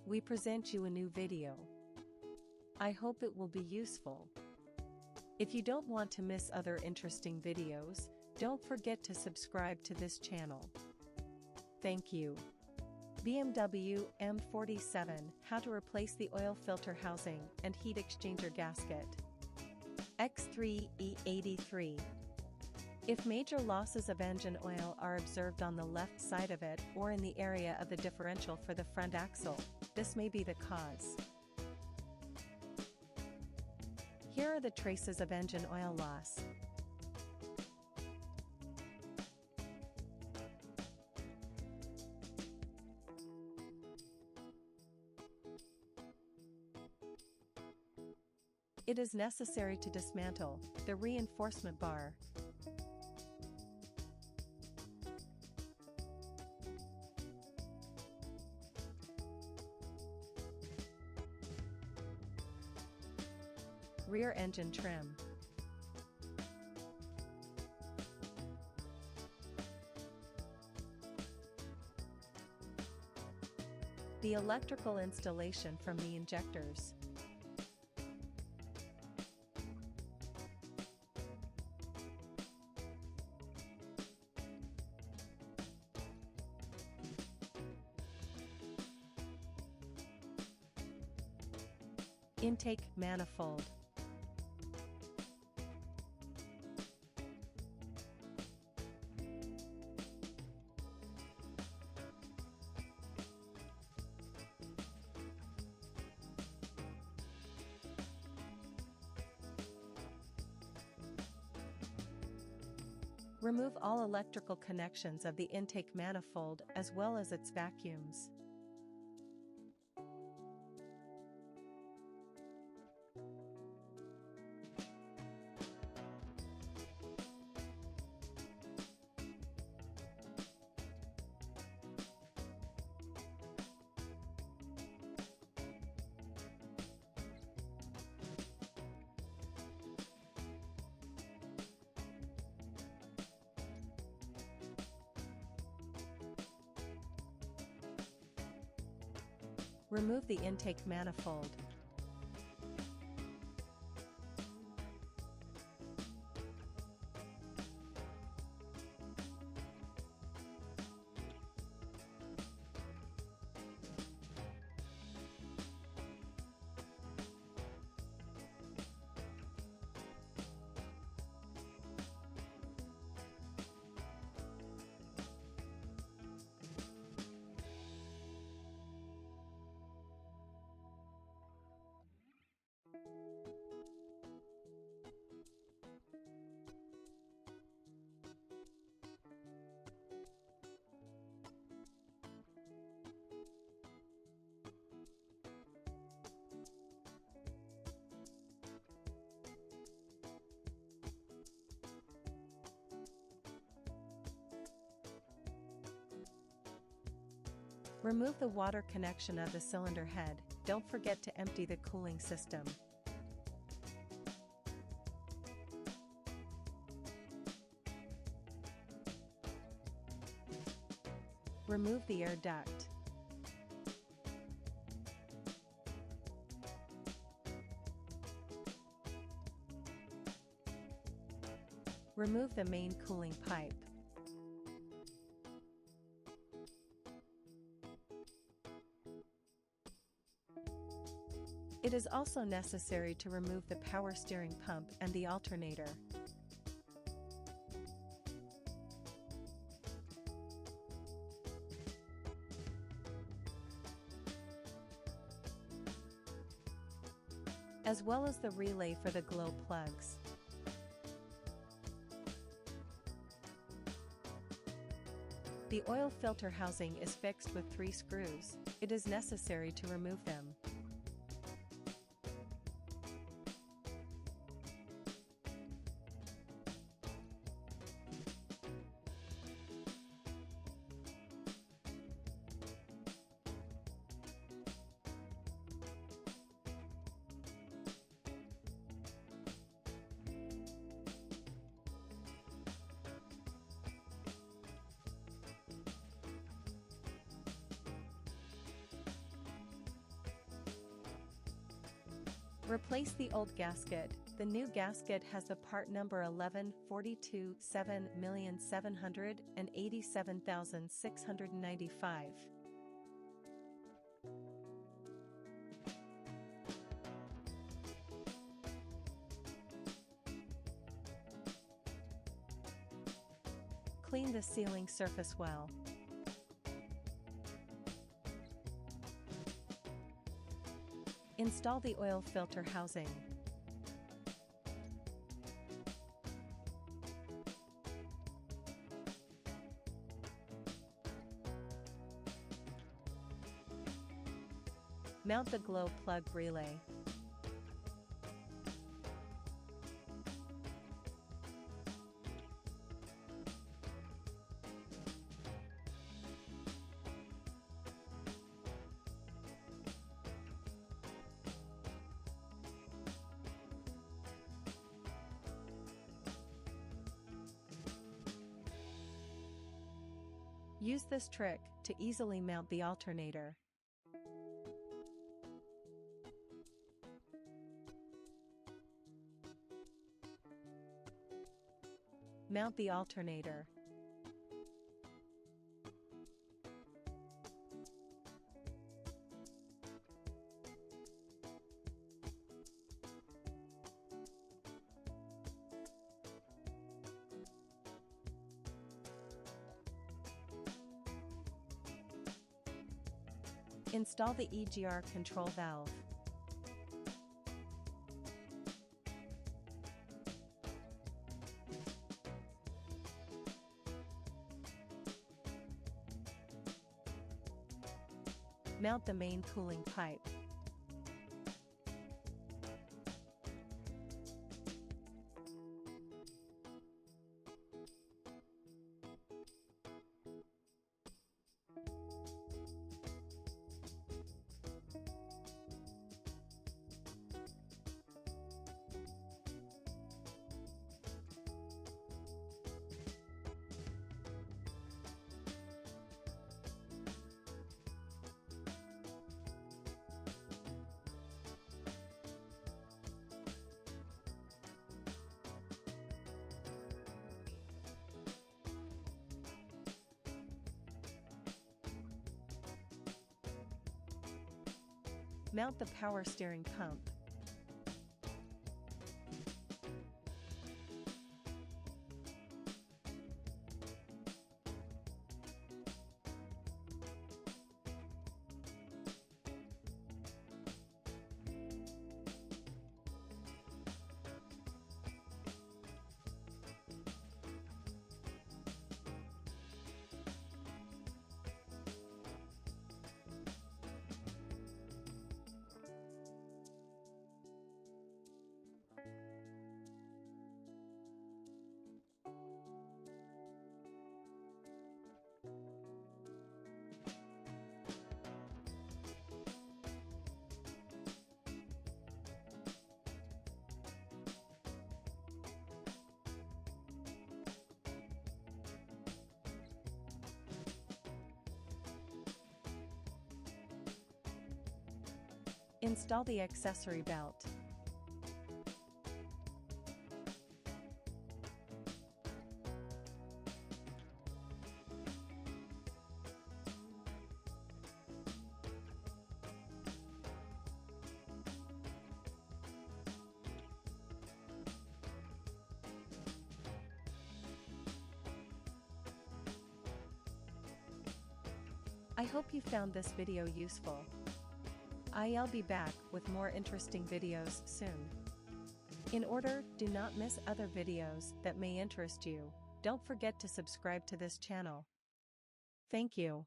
we present you a new video. I hope it will be useful. If you don't want to miss other interesting videos, don't forget to subscribe to this channel. Thank you. BMW M47, how to replace the oil filter housing and heat exchanger gasket. X3 E83. If major losses of engine oil are observed on the left side of it or in the area of the differential for the front axle, this may be the cause. Here are the traces of engine oil loss. It is necessary to dismantle the reinforcement bar. Rear engine trim. The electrical installation from the injectors. Intake manifold. Remove all electrical connections of the intake manifold as well as its vacuums. Remove the intake manifold. Remove the water connection of the cylinder head. Don't forget to empty the cooling system. Remove the air duct. Remove the main cooling pipe. It is also necessary to remove the power steering pump and the alternator. As well as the relay for the glow plugs. The oil filter housing is fixed with 3 screws. It is necessary to remove them. Replace the old gasket. The new gasket has the part number 1142 7,787,695. Clean the sealing surface well. Install the oil filter housing. Mount the glow plug relay. Use this trick to easily mount the alternator. Mount the alternator. Install the EGR control valve. Mount the main cooling pipe. Mount the power steering pump. Install the accessory belt. I hope you found this video useful. I'll be back with more interesting videos soon. Do not miss other videos that may interest you. Don't forget to subscribe to this channel. Thank you.